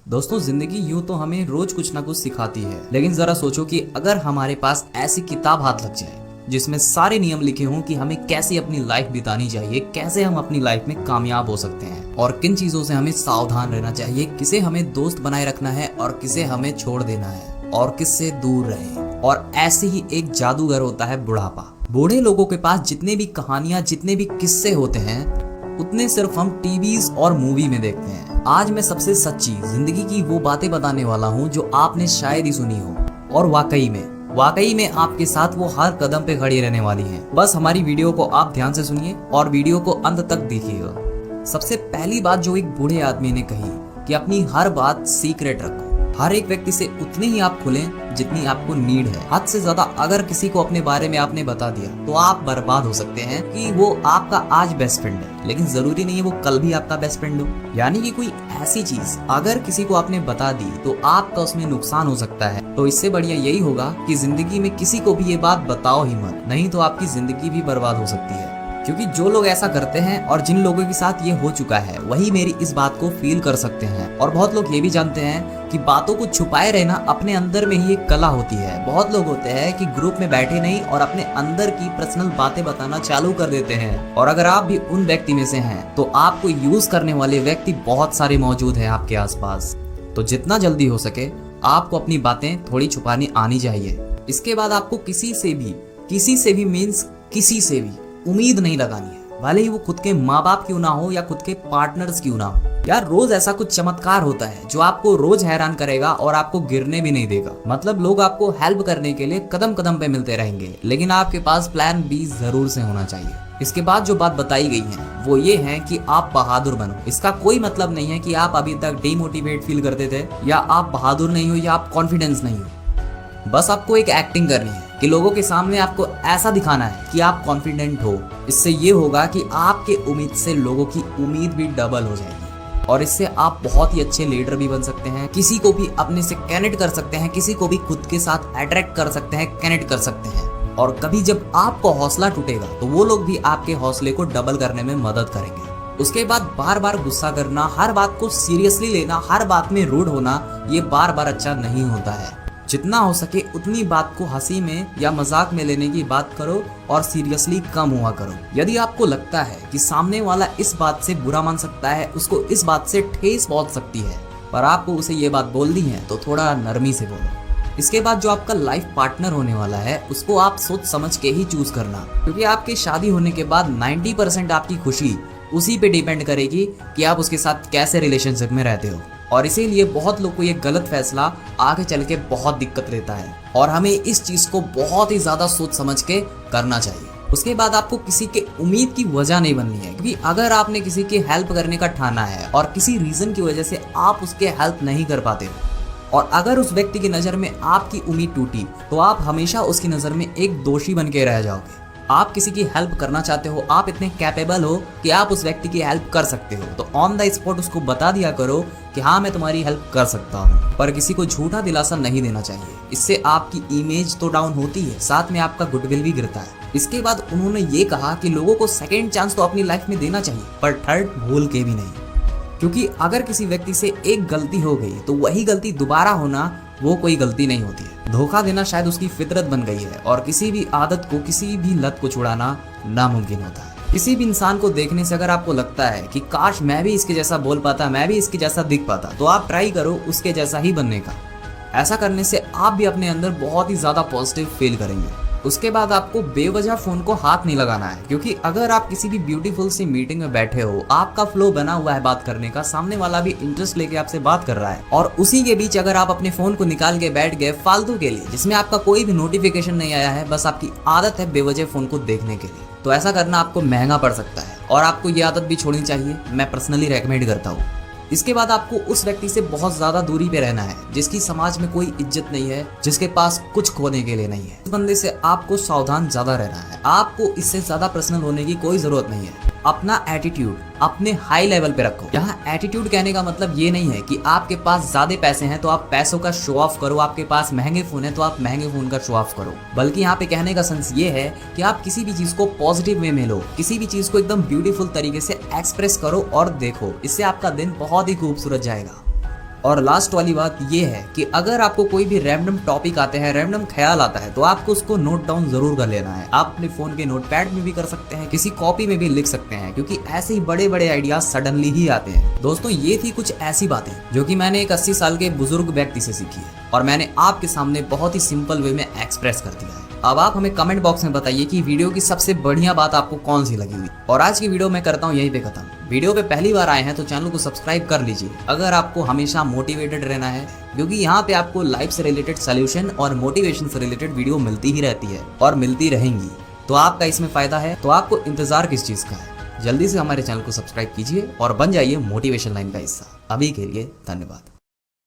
दोस्तों जिंदगी यूं तो हमें रोज कुछ ना कुछ सिखाती है, लेकिन जरा सोचो कि अगर हमारे पास ऐसी किताब हाथ लग जाए जिसमें सारे नियम लिखे हों कि हमें कैसे अपनी लाइफ बितानी चाहिए, कैसे हम अपनी लाइफ में कामयाब हो सकते हैं और किन चीजों से हमें सावधान रहना चाहिए, किसे हमें दोस्त बनाए रखना है और किसे हमें छोड़ देना है और किससे दूर रहे। और ऐसे ही एक जादूगर होता है बुढ़ापा। बूढ़े लोगों के पास जितने भी कहानियां, जितने भी किस्से होते हैं, उतने सिर्फ हम टीवीज और मूवी में देखते हैं। आज मैं सबसे सच्ची जिंदगी की वो बातें बताने वाला हूँ जो आपने शायद ही सुनी हो और वाकई में आपके साथ वो हर कदम पे खड़ी रहने वाली हैं। बस हमारी वीडियो को आप ध्यान से सुनिए और वीडियो को अंत तक देखिएगा। सबसे पहली बात जो एक बूढ़े आदमी ने कही कि अपनी हर बात सीक्रेट रखो। हर एक व्यक्ति से उतने ही आप खुलें जितनी आपको नीड है। हद से ज्यादा अगर किसी को अपने बारे में आपने बता दिया तो आप बर्बाद हो सकते हैं। कि वो आपका आज बेस्ट फ्रेंड है, लेकिन जरूरी नहीं है वो कल भी आपका बेस्ट फ्रेंड हो। यानी कि कोई ऐसी चीज अगर किसी को आपने बता दी तो आपका उसमें नुकसान हो सकता है। तो इससे बढ़िया यही होगा कि जिंदगी में किसी को भी ये बात बताओ ही मत, नहीं तो आपकी जिंदगी भी बर्बाद हो सकती है। क्योंकि जो लोग ऐसा करते हैं और जिन लोगों के साथ ये हो चुका है वही मेरी इस बात को फील कर सकते हैं। और बहुत लोग ये भी जानते हैं कि बातों को छुपाए रहना अपने अंदर में ही एक कला होती है। बहुत लोग होते हैं कि ग्रुप में बैठे नहीं और अपने अंदर की पर्सनल बातें बताना चालू कर देते हैं। और अगर आप भी उन व्यक्ति में से हैं तो आपको यूज करने वाले व्यक्ति बहुत सारे मौजूद हैं आपके आसपास। तो जितना जल्दी हो सके आपको अपनी बातें थोड़ी छुपानी आनी चाहिए। इसके बाद आपको किसी से भी मीन्स किसी से भी उम्मीद नहीं लगानी है, भले ही वो खुद के माँ बाप क्यों ना हो या खुद के पार्टनर्स क्यों ना हो। यार रोज ऐसा कुछ चमत्कार होता है जो आपको रोज हैरान करेगा और आपको गिरने भी नहीं देगा। मतलब लोग आपको हेल्प करने के लिए कदम कदम पे मिलते रहेंगे, लेकिन आपके पास प्लान बी जरूर से होना चाहिए। इसके बाद जो बात बताई गई है वो ये है कि आप बहादुर बनो। इसका कोई मतलब नहीं है कि आप अभी तक डिमोटिवेट फील करते थे या आप बहादुर नहीं हो या आप कॉन्फिडेंस नहीं हो। बस आपको एक एक्टिंग करनी है कि लोगों के सामने आपको ऐसा दिखाना है कि आप कॉन्फिडेंट हो। इससे ये होगा कि आपके उम्मीद से लोगों की उम्मीद भी डबल हो जाएगी और इससे आप बहुत ही अच्छे लीडर भी बन सकते हैं। किसी को भी अपने से कनेक्ट कर सकते हैं, किसी को भी खुद के साथ अट्रैक्ट कर सकते हैं, कनेक्ट कर सकते हैं। और कभी जब आपको हौसला टूटेगा तो वो लोग भी आपके हौसले को डबल करने में मदद करेंगे। उसके बाद बार बार गुस्सा करना, हर बात को सीरियसली लेना, हर बात में रूड होना, ये बार बार अच्छा नहीं होता है। जितना हो सके उतनी बात को हंसी में या मजाक में लेने की बात करो और सीरियसली कम हुआ करो। यदि आपको लगता है कि सामने वाला इस बात से बुरा मान सकता है, उसको इस बात से ठेस पहुंच सकती है, पर आपको उसे ये बात बोलनी है तो थोड़ा नरमी से बोलो। इसके बाद जो आपका लाइफ पार्टनर होने वाला है उसको आप सोच समझ के ही चूज करना, क्योंकि आपकी शादी होने के बाद 90% आपकी खुशी उसी पे डिपेंड करेगी कि आप उसके साथ कैसे रिलेशनशिप में रहते हो। और इसीलिए बहुत लोग को ये गलत फैसला आगे चल के बहुत दिक्कत देता है और हमें इस चीज को बहुत ही ज्यादा सोच समझ के करना चाहिए। उसके बाद आपको किसी के उम्मीद की वजह नहीं बननी है, क्योंकि अगर आपने किसी की हेल्प करने का ठाना है और किसी रीजन की वजह से आप उसके हेल्प नहीं कर पाते हो और अगर उस व्यक्ति की नजर में आपकी उम्मीद टूटी तो आप हमेशा उसकी नजर में एक दोषी बन के रह जाओगे। आप किसी की हेल्प करना चाहते हो, आप इतने कैपेबल हो कि आप उस व्यक्ति की हेल्प कर सकते हो, तो ऑन द स्पॉट उसको बता दिया करो कि हाँ मैं तुम्हारी हेल्प कर सकता हूँ। पर किसी को झूठा दिलासा नहीं देना चाहिए, इससे आपकी इमेज तो डाउन होती है, साथ में आपका गुडविल भी गिरता है। इसके बाद उन्होंने ये कहा कि लोगों को सेकेंड चांस तो अपनी लाइफ में देना चाहिए, पर थर्ड भूल के भी नहीं। क्योंकि अगर किसी व्यक्ति से एक गलती हो गई तो वही गलती दोबारा होना वो कोई गलती नहीं होती है। धोखा देना शायद उसकी फितरत बन गई है और किसी भी आदत को, किसी भी लत को छुड़ाना नामुमकिन होता है। किसी भी इंसान को देखने से अगर आपको लगता है कि काश मैं भी इसके जैसा बोल पाता, मैं भी इसके जैसा दिख पाता, तो आप ट्राई करो उसके जैसा ही बनने का। ऐसा करने से आप भी अपने अंदर बहुत ही ज्यादा पॉजिटिव फील करेंगे। उसके बाद आपको बेवजह फोन को हाथ नहीं लगाना है, क्योंकि अगर आप किसी भी ब्यूटीफुल सी मीटिंग में बैठे हो, आपका फ्लो बना हुआ है बात करने का, सामने वाला भी इंटरेस्ट लेके आपसे बात कर रहा है और उसी के बीच अगर आप अपने फोन को निकाल के बैठ गए फालतू के लिए, जिसमें आपका कोई भी नोटिफिकेशन नहीं आया है, बस आपकी आदत है बेवजह फोन को देखने के लिए, तो ऐसा करना आपको महंगा पड़ सकता है और आपको ये आदत भी छोड़नी चाहिए। मैं पर्सनली रेकमेंड करता हूँ। इसके बाद आपको उस व्यक्ति से बहुत ज्यादा दूरी पे रहना है जिसकी समाज में कोई इज्जत नहीं है, जिसके पास कुछ खोने के लिए नहीं है। इस बंदे से आपको सावधान ज्यादा रहना है। आपको इससे ज्यादा पर्सनल होने की कोई जरूरत नहीं है। अपना एटीट्यूड अपने हाई लेवल पे रखो। यहाँ एटीट्यूड कहने का मतलब ये नहीं है कि आपके पास ज्यादा पैसे हैं तो आप पैसों का शो ऑफ करो, आपके पास महंगे फोन है तो आप महंगे फोन का शो ऑफ करो, बल्कि यहाँ पे कहने का सेंस ये है कि आप किसी भी चीज को पॉजिटिव वे में लो, किसी भी चीज को एकदम ब्यूटीफुल तरीके से एक्सप्रेस करो और देखो, इससे आपका दिन बहुत ही खूबसूरत जाएगा। और लास्ट वाली बात ये है कि अगर आपको कोई भी रैंडम टॉपिक आते हैं, रैंडम ख्याल आता है, तो आपको उसको नोट डाउन जरूर कर लेना है। आप अपने फोन के नोटपैड में भी कर सकते हैं, किसी कॉपी में भी लिख सकते हैं, क्योंकि ऐसे ही बड़े बड़े आइडियाज सडनली ही आते हैं। दोस्तों ये थी कुछ ऐसी बातें जो कि मैंने एक 80 साल के बुजुर्ग व्यक्ति से सीखी है और मैंने आपके सामने बहुत ही सिंपल वे में एक्सप्रेस कर दिया है। अब आप हमें कमेंट बॉक्स में बताइए कि वीडियो की सबसे बढ़िया बात आपको कौन सी लगी हुई। और आज की वीडियो मैं करता हूँ यहीं पे खत्म। वीडियो पे पहली बार आए हैं तो चैनल को सब्सक्राइब कर लीजिए अगर आपको हमेशा मोटिवेटेड रहना है, क्योंकि यहाँ पे आपको लाइफ से रिलेटेड सोल्यूशन और मोटिवेशन से रिलेटेड वीडियो मिलती ही रहती है और मिलती रहेंगी। तो आपका इसमें फायदा है, तो आपको इंतजार किस चीज का है? जल्दी से हमारे चैनल को सब्सक्राइब कीजिए और बन जाइए मोटिवेशन लाइन का हिस्सा। अभी के लिए धन्यवाद।